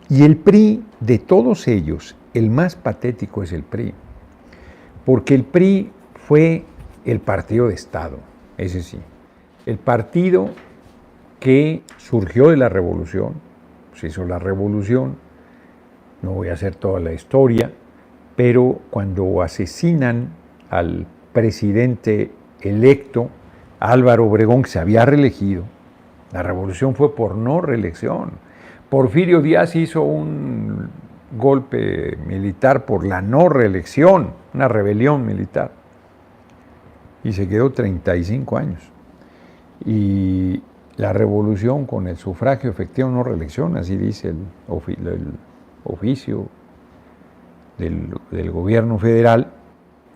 Y el PRI, de todos ellos, el más patético es el PRI, porque el PRI fue el partido de Estado, ese sí, el partido que surgió de la revolución, se hizo la revolución, no voy a hacer toda la historia, pero cuando asesinan al presidente electo, Álvaro Obregón, que se había reelegido, la revolución fue por no reelección. Porfirio Díaz hizo un golpe militar por la no reelección, una rebelión militar, y se quedó 35 años. Y la revolución con el sufragio efectivo no reelección, así dice el oficio del gobierno federal,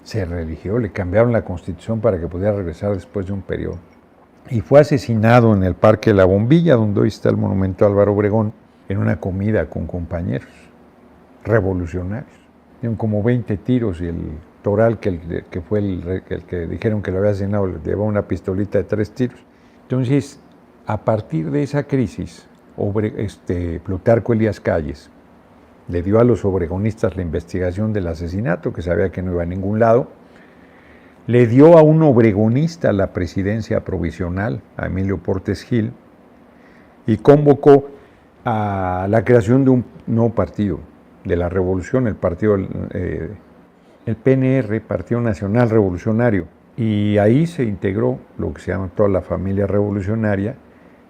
se reeligió, le cambiaron la constitución para que pudiera regresar después de un periodo. Y fue asesinado en el Parque de la Bombilla, donde hoy está el monumento a Álvaro Obregón, en una comida con compañeros revolucionarios. Dieron como 20 tiros y el Toral, que fue el que dijeron que lo había asesinado, le llevaba una pistolita de 3 tiros. Entonces, a partir de esa crisis, Plutarco Elías Calles le dio a los obregonistas la investigación del asesinato, que sabía que no iba a ningún lado, le dio a un obregonista la presidencia provisional, a Emilio Portes Gil, y convocó a la creación de un nuevo partido de la revolución, el PNR, Partido Nacional Revolucionario. Y ahí se integró lo que se llama toda la familia revolucionaria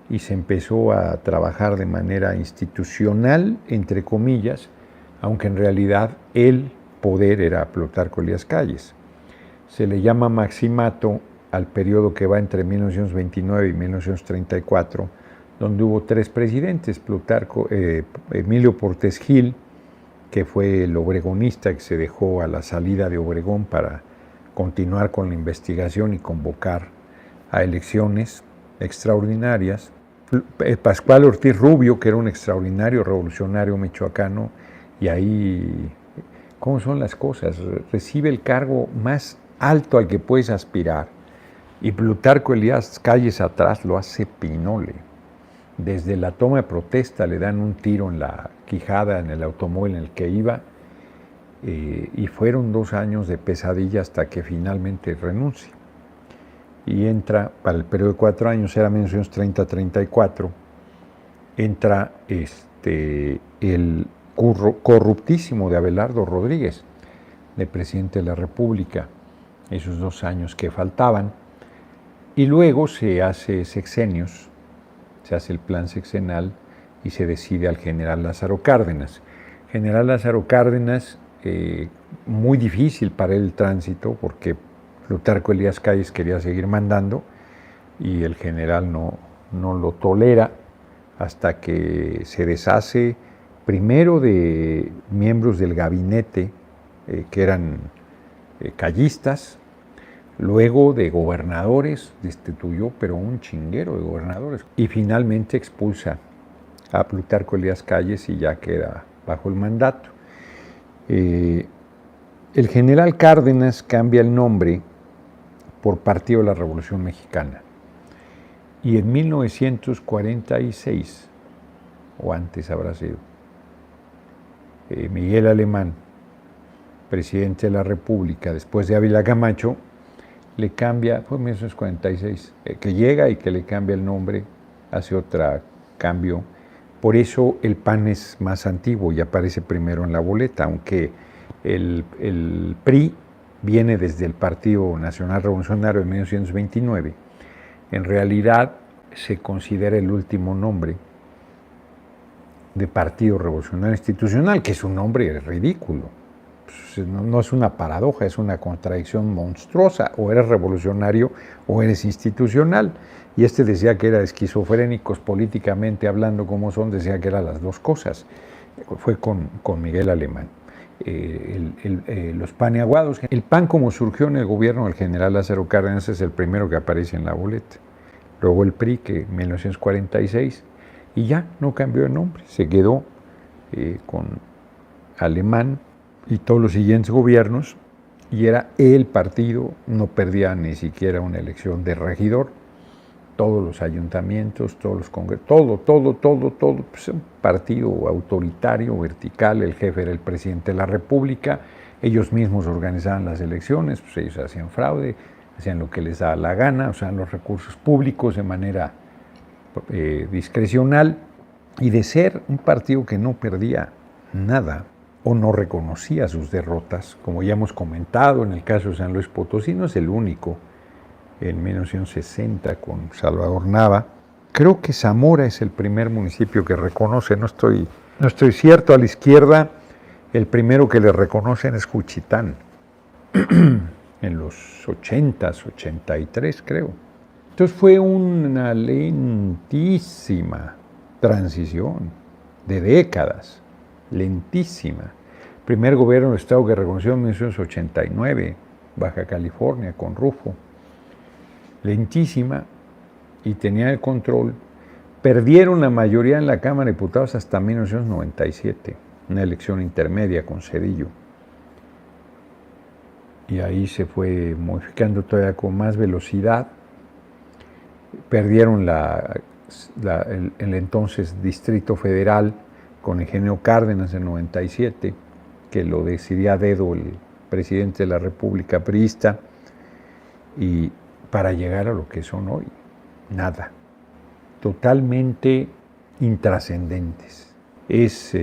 y se empezó a trabajar de manera institucional, entre comillas, aunque en realidad el poder era Plutarco Elías Calles. Se le llama maximato al periodo que va entre 1929 y 1934, donde hubo 3 presidentes, Emilio Portes Gil, que fue el obregonista que se dejó a la salida de Obregón para continuar con la investigación y convocar a elecciones extraordinarias. Pascual Ortiz Rubio, que era un extraordinario revolucionario michoacano, y ahí, ¿cómo son las cosas? Recibe el cargo más alto al que puedes aspirar, y Plutarco Elías Calles atrás lo hace pinole. Desde la toma de protesta le dan un tiro en la quijada en el automóvil en el que iba, y fueron 2 años de pesadilla hasta que finalmente renuncia. Y entra, para el periodo de 4 años, era 1930-34, entra el corruptísimo de Abelardo Rodríguez, de presidente de la República, esos 2 años que faltaban, y luego se hace sexenios, se hace el plan sexenal y se decide al general Lázaro Cárdenas. General Lázaro Cárdenas, muy difícil para él el tránsito, porque Plutarco Elías Calles quería seguir mandando y el general no lo tolera, hasta que se deshace primero de miembros del gabinete que eran callistas, luego de gobernadores, destituyó pero un chinguero de gobernadores, y finalmente expulsa a Plutarco Elías Calles y ya queda bajo el mandato. El general Cárdenas cambia el nombre por Partido de la Revolución Mexicana, y en 1946, o antes habrá sido, Miguel Alemán, presidente de la República, después de Ávila Camacho, le cambia, fue en 1946, que llega y que le cambia el nombre, hace otro cambio. Por eso el PAN es más antiguo y aparece primero en la boleta, aunque el PRI viene desde el Partido Nacional Revolucionario de 1929. En realidad se considera el último nombre de Partido Revolucionario Institucional, que es un nombre ridículo. No es una paradoja, es una contradicción monstruosa. O eres revolucionario o eres institucional. Y decía que era esquizofrénicos políticamente hablando, como son, decía que eran las dos cosas. Fue con Miguel Alemán. Los paneaguados. El PAN, como surgió en el gobierno del general Lázaro Cárdenas, es el primero que aparece en la boleta. Luego el PRI, que en 1946, y ya no cambió de nombre, se quedó con Alemán y todos los siguientes gobiernos, y era el partido, no perdía ni siquiera una elección de regidor, todos los ayuntamientos, todos los congresos, todo, pues un partido autoritario, vertical, el jefe era el presidente de la República, ellos mismos organizaban las elecciones, pues ellos hacían fraude, hacían lo que les daba la gana, usaban los recursos públicos de manera discrecional, y de ser un partido que no perdía nada o no reconocía sus derrotas, como ya hemos comentado, en el caso de San Luis Potosí no es el único, en 1960 con Salvador Nava. Creo que Zamora es el primer municipio que reconoce, no estoy cierto, a la izquierda el primero que le reconocen es Juchitán, en los 80s, 83 creo. Entonces fue una lentísima transición de décadas, lentísima. Primer gobierno del Estado que reconoció en 1989, Baja California, con Rufo. Lentísima, y tenían el control. Perdieron la mayoría en la Cámara de Diputados hasta 1997, una elección intermedia con Zedillo. Y ahí se fue modificando todavía con más velocidad. Perdieron el entonces Distrito Federal con Eugenio Cárdenas en 97, que lo decidía a dedo el presidente de la República priista, y para llegar a lo que son hoy, nada, totalmente intrascendentes. Es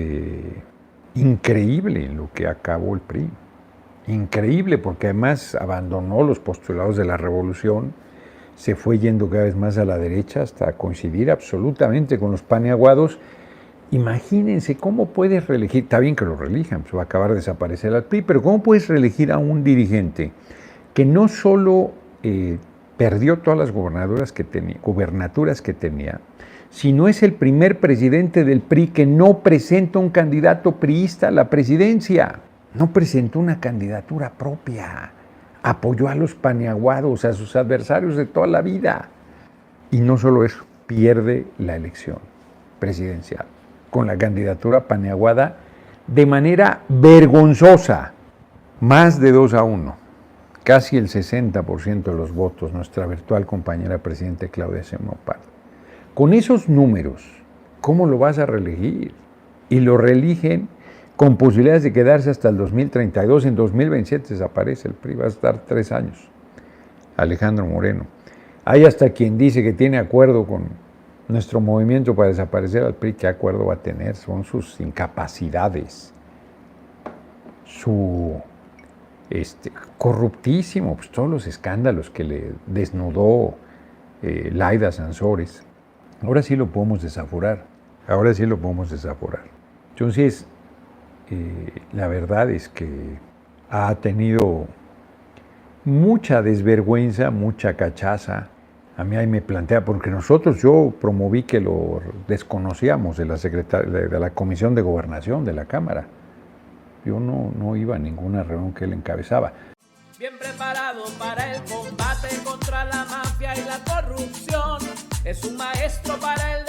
increíble lo que acabó el PRI, increíble, porque además abandonó los postulados de la revolución, se fue yendo cada vez más a la derecha hasta coincidir absolutamente con los paneaguados. Imagínense cómo puedes reelegir, está bien que lo reelijan, pues va a acabar de desaparecer el PRI, pero cómo puedes reelegir a un dirigente que no solo perdió todas las gubernaturas que tenía, sino es el primer presidente del PRI que no presenta un candidato priista a la presidencia, no presentó una candidatura propia, apoyó a los paneaguados, a sus adversarios de toda la vida. Y no solo eso, pierde la elección presidencial con la candidatura paneaguada de manera vergonzosa, más de 2-1. Casi el 60% de los votos, nuestra virtual compañera presidente Claudia Sheinbaum Pardo. Con esos números, ¿cómo lo vas a reelegir? Y lo reeligen con posibilidades de quedarse hasta el 2032. En 2027 desaparece el PRI, va a estar 3 años. Alejandro Moreno. Hay hasta quien dice que tiene acuerdo con nuestro movimiento para desaparecer al PRI. ¿Qué acuerdo va a tener? Son sus incapacidades, su corruptísimo, pues todos los escándalos que le desnudó Laida Sansores. Ahora sí lo podemos desaforar, Entonces, la verdad es que ha tenido mucha desvergüenza, mucha cachaza. A mí ahí me plantea, porque yo promoví que lo desconocíamos de la Comisión de Gobernación de la Cámara. Yo no iba a ninguna reunión que él encabezaba. Bien preparado para el combate contra la mafia y la corrupción. Es un maestro para el